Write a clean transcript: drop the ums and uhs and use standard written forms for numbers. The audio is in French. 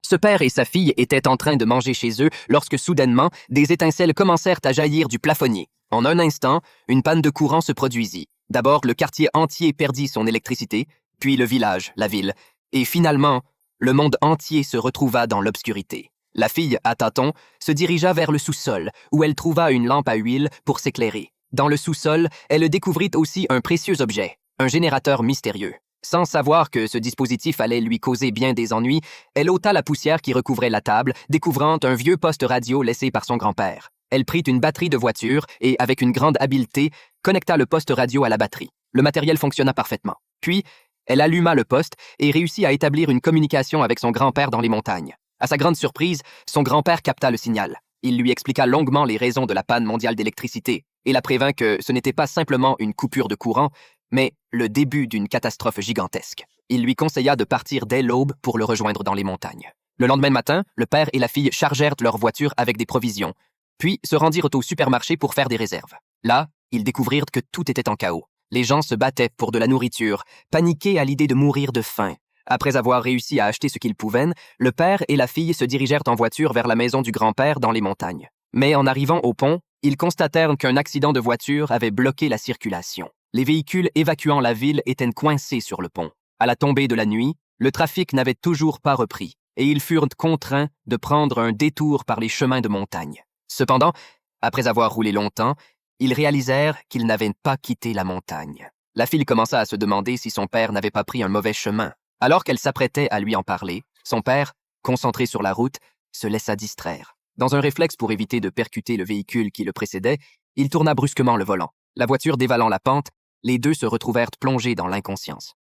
Ce père et sa fille étaient en train de manger chez eux lorsque soudainement, des étincelles commencèrent à jaillir du plafonnier. En un instant, une panne de courant se produisit. D'abord, le quartier entier perdit son électricité, puis le village, la ville, et finalement, le monde entier se retrouva dans l'obscurité. La fille, à tâtons, se dirigea vers le sous-sol, où elle trouva une lampe à huile pour s'éclairer. Dans le sous-sol, elle découvrit aussi un précieux objet, un générateur mystérieux. Sans savoir que ce dispositif allait lui causer bien des ennuis, elle ôta la poussière qui recouvrait la table, découvrant un vieux poste radio laissé par son grand-père. Elle prit une batterie de voiture et, avec une grande habileté, connecta le poste radio à la batterie. Le matériel fonctionna parfaitement. Puis, elle alluma le poste et réussit à établir une communication avec son grand-père dans les montagnes. À sa grande surprise, son grand-père capta le signal. Il lui expliqua longuement les raisons de la panne mondiale d'électricité et la prévint que ce n'était pas simplement une coupure de courant, mais le début d'une catastrophe gigantesque. Il lui conseilla de partir dès l'aube pour le rejoindre dans les montagnes. Le lendemain matin, le père et la fille chargèrent leur voiture avec des provisions, puis se rendirent au supermarché pour faire des réserves. Là, ils découvrirent que tout était en chaos. Les gens se battaient pour de la nourriture, paniqués à l'idée de mourir de faim. Après avoir réussi à acheter ce qu'ils pouvaient, le père et la fille se dirigèrent en voiture vers la maison du grand-père dans les montagnes. Mais en arrivant au pont, ils constatèrent qu'un accident de voiture avait bloqué la circulation. Les véhicules évacuant la ville étaient coincés sur le pont. À la tombée de la nuit, le trafic n'avait toujours pas repris et ils furent contraints de prendre un détour par les chemins de montagne. Cependant, après avoir roulé longtemps, ils réalisèrent qu'ils n'avaient pas quitté la montagne. La fille commença à se demander si son père n'avait pas pris un mauvais chemin. Alors qu'elle s'apprêtait à lui en parler, son père, concentré sur la route, se laissa distraire. Dans un réflexe pour éviter de percuter le véhicule qui le précédait, il tourna brusquement le volant. La voiture dévalant la pente, les deux se retrouvèrent plongés dans l'inconscience.